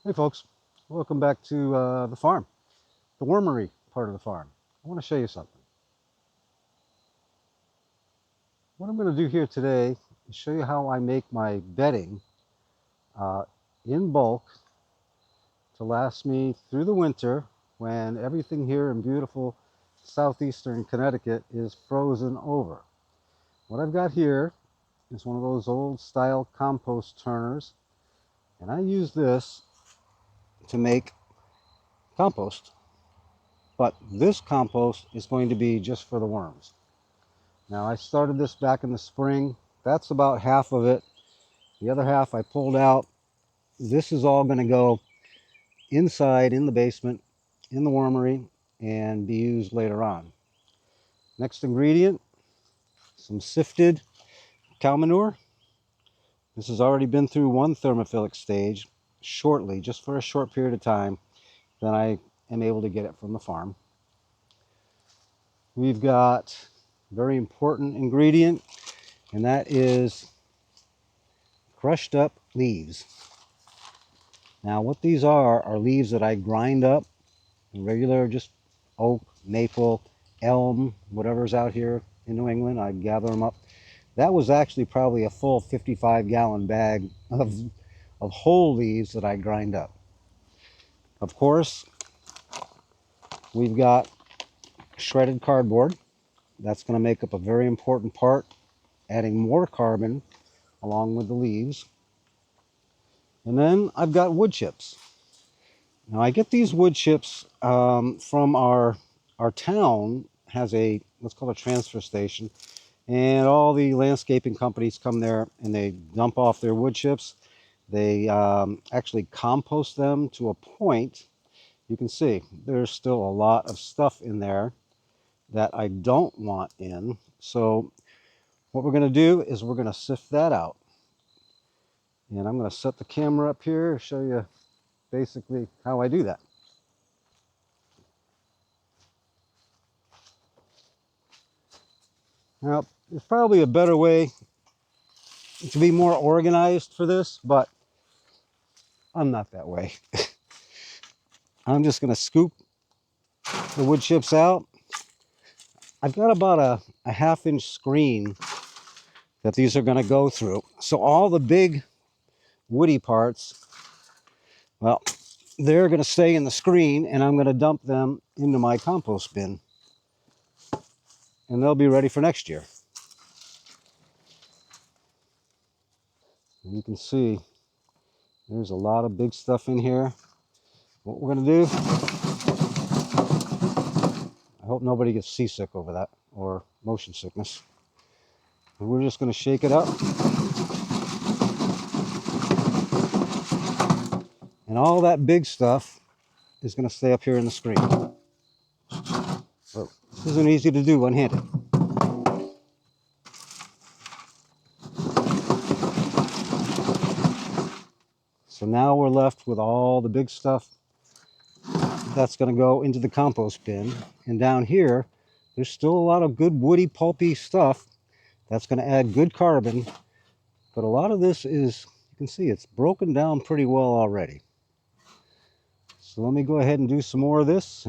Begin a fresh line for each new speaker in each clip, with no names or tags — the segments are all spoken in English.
Hey folks, welcome back to the farm, the wormery part of the farm. I want to show you something. What I'm going to do here today is show you how I make my bedding uh, in bulk to last me through the winter when everything here in beautiful southeastern Connecticut is frozen over. What I've got here is one of those old style compost turners, and I use this to make compost, but this compost is going to be just for the worms. Now I started this back in the spring. That's about half of it. The other half I pulled out. This is all going to go inside in the basement, in the wormery, and be used later on. Next ingredient, some sifted cow manure. This has already been through one thermophilic stage shortly, just for a short period of time. Then I am able to get it from the farm. We've got a very important ingredient, and that is crushed up leaves. Now what these are leaves that I grind up, regular just oak, maple, elm, whatever's out here in New England. I gather them up. That was actually probably a full 55-gallon bag of whole leaves that I grind up. Of course, we've got shredded cardboard. That's going to make up a very important part, adding more carbon along with the leaves. And then I've got wood chips. Now I get these wood chips from our town has a what's called a transfer station, and all the landscaping companies come there and they dump off their wood chips. They actually compost them to a point. You can see there's still a lot of stuff in there that I don't want in. So what we're going to do is we're going to sift that out. And I'm going to set the camera up here, show you basically how I do that. Now, there's probably a better way to be more organized for this, but I'm not that way. I'm just going to scoop the wood chips out. I've got about a half-inch screen that these are going to go through. So all the big woody parts, well, they're going to stay in the screen, and I'm going to dump them into my compost bin, and they'll be ready for next year. And you can see there's a lot of big stuff in here. What we're going to do, I hope nobody gets seasick over that or motion sickness. And we're just going to shake it up. And all that big stuff is going to stay up here in the screen. So this isn't easy to do one-handed. So now we're left with all the big stuff that's going to go into the compost bin. And down here, there's still a lot of good woody, pulpy stuff that's going to add good carbon. But a lot of this is, you can see it's broken down pretty well already. So let me go ahead and do some more of this.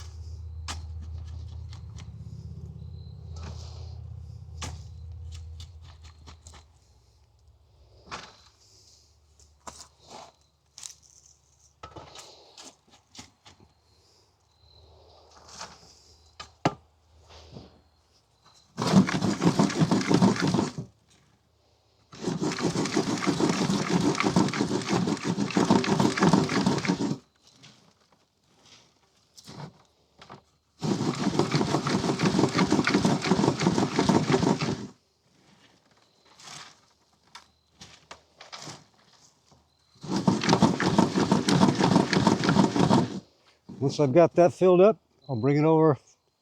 Once I've got that filled up, I'll bring it over.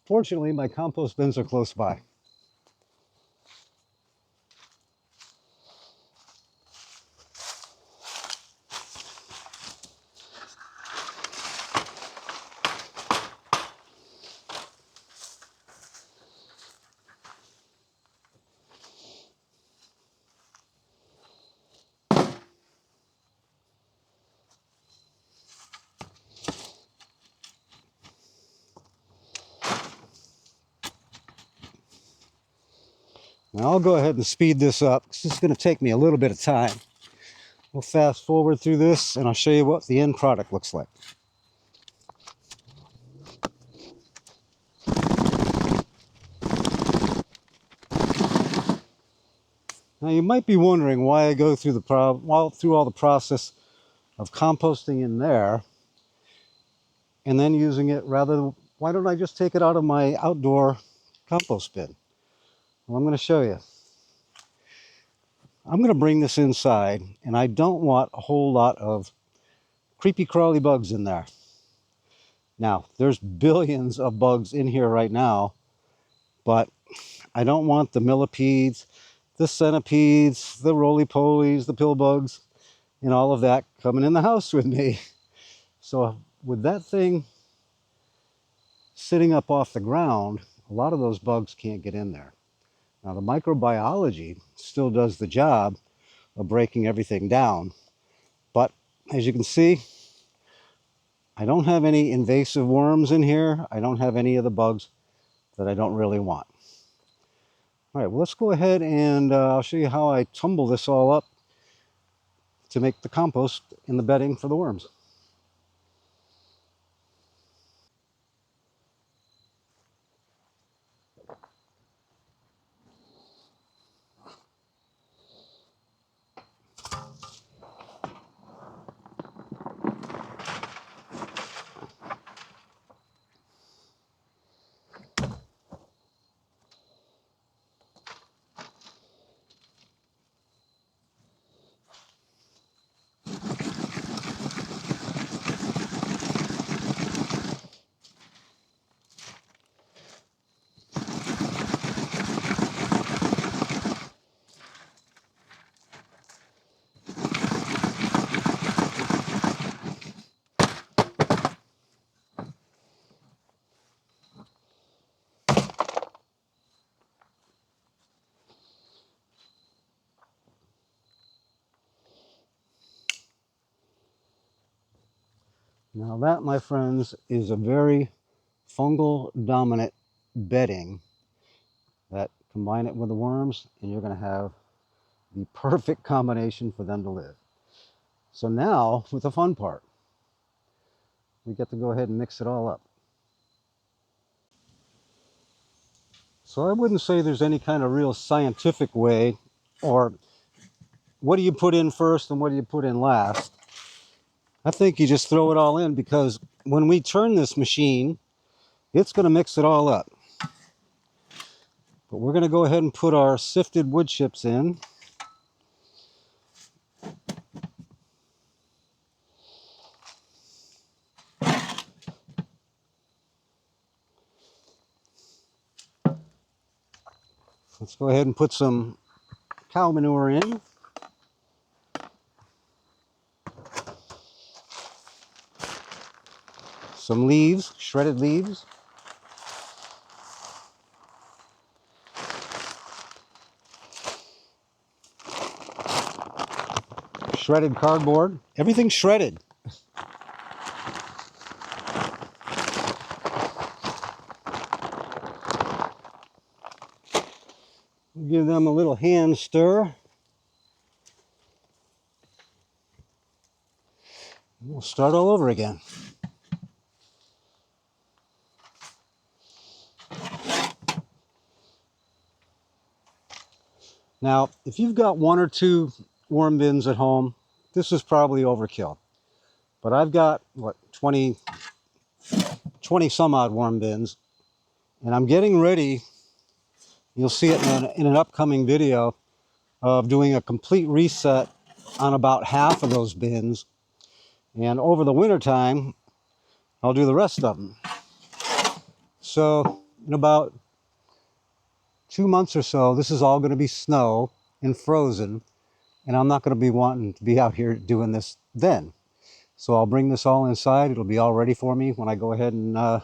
Fortunately, my compost bins are close by. Now I'll go ahead and speed this up. This is going to take me a little bit of time. We'll fast forward through this and I'll show you what the end product looks like. Now you might be wondering why I go through through all the process of composting in there and then using it why don't I just take it out of my outdoor compost bin? Well, I'm going to show you. I'm going to bring this inside and I don't want a whole lot of creepy crawly bugs in there. Now, there's billions of bugs in here right now, but I don't want the millipedes, the centipedes, the roly-polies, the pill bugs, and all of that coming in the house with me. So with that thing sitting up off the ground, a lot of those bugs can't get in there. Now the microbiology still does the job of breaking everything down, but as you can see, I don't have any invasive worms in here. I don't have any of the bugs that I don't really want. All right, well, let's go ahead and I'll show you how I tumble this all up to make the compost in the bedding for the worms. Now that, my friends, is a very fungal dominant bedding that combine it with the worms and you're going to have the perfect combination for them to live. So now with the fun part, we get to go ahead and mix it all up. So I wouldn't say there's any kind of real scientific way or what do you put in first and what do you put in last. I think you just throw it all in because when we turn this machine, it's going to mix it all up. But we're going to go ahead and put our sifted wood chips in. Let's go ahead and put some cow manure in. Some leaves, shredded leaves. Shredded cardboard. Everything's shredded. Give them a little hand stir. We'll start all over again. Now, if you've got one or two worm bins at home, this is probably overkill. But I've got, what, 20 some odd worm bins, and I'm getting ready, you'll see it in an upcoming video, of doing a complete reset on about half of those bins. And over the winter time, I'll do the rest of them. So in about 2 months or so, this is all going to be snow and frozen, and I'm not going to be wanting to be out here doing this then. So I'll bring this all inside. It'll be all ready for me when I go ahead and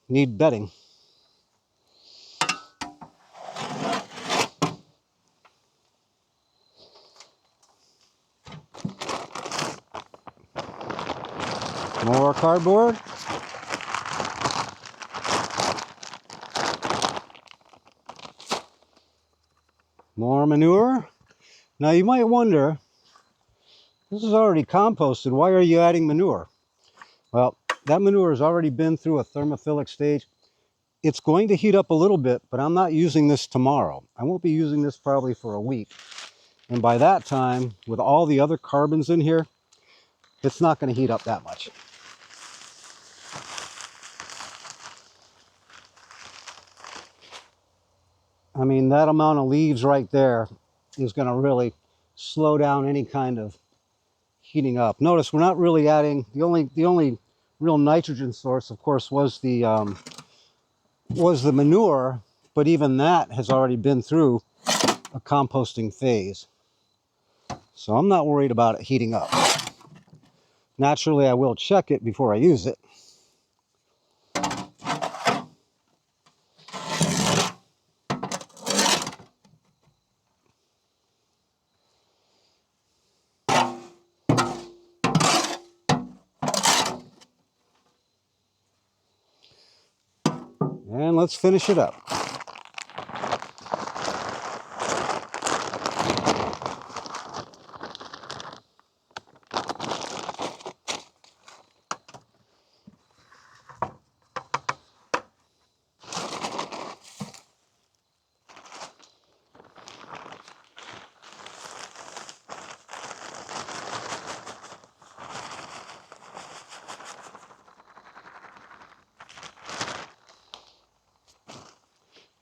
need bedding. More cardboard. More manure. Now you might wonder, this is already composted. Why are you adding manure? Well, that manure has already been through a thermophilic stage. It's going to heat up a little bit, but I'm not using this tomorrow. I won't be using this probably for a week. And by that time, with all the other carbons in here, it's not going to heat up that much. I mean, that amount of leaves right there is going to really slow down any kind of heating up. Notice we're not really adding, the only real nitrogen source, of course, was the manure, but even that has already been through a composting phase. So I'm not worried about it heating up. Naturally, I will check it before I use it. And let's finish it up.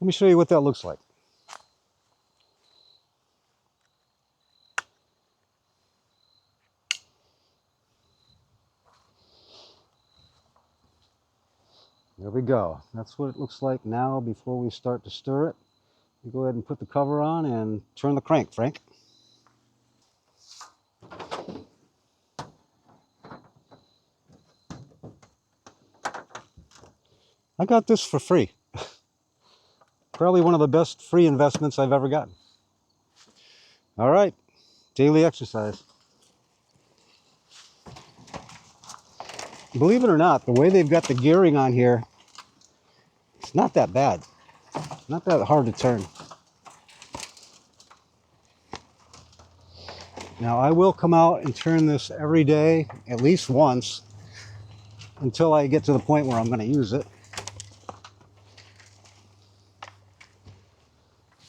Let me show you what that looks like. There we go. That's what it looks like now before we start to stir it. You go ahead and put the cover on and turn the crank, Frank. I got this for free. Probably one of the best free investments I've ever gotten. All right, daily exercise. Believe it or not, the way they've got the gearing on here, it's not that bad. Not that hard to turn. Now I will come out and turn this every day, at least once, until I get to the point where I'm going to use it.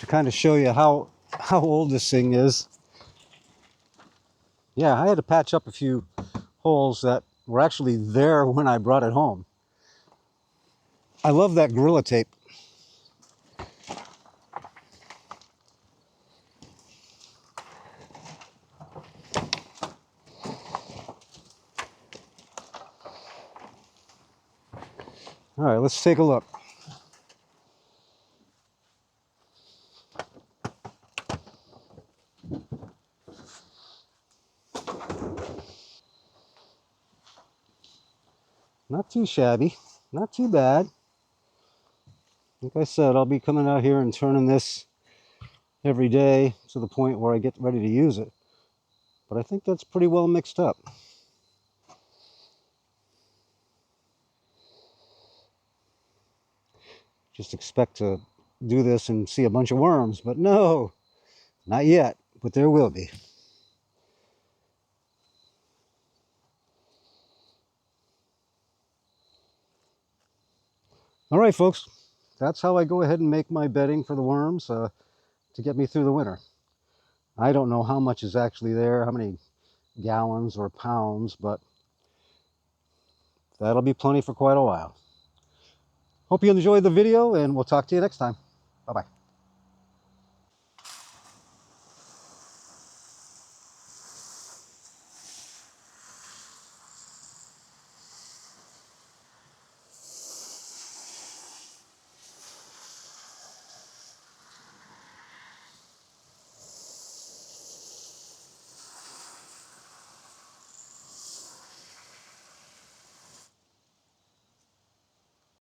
To kind of show you how old this thing is. Yeah, I had to patch up a few holes that were actually there when I brought it home. I love that Gorilla Tape. All right, let's take a look. Not too shabby, not too bad. Like I said, I'll be coming out here and turning this every day to the point where I get ready to use it. But I think that's pretty well mixed up. Just expect to do this and see a bunch of worms, but no, not yet, but there will be. All right, folks, that's how I go ahead and make my bedding for the worms to get me through the winter. I don't know how much is actually there, how many gallons or pounds, but that'll be plenty for quite a while. Hope you enjoyed the video, and we'll talk to you next time. Bye-bye.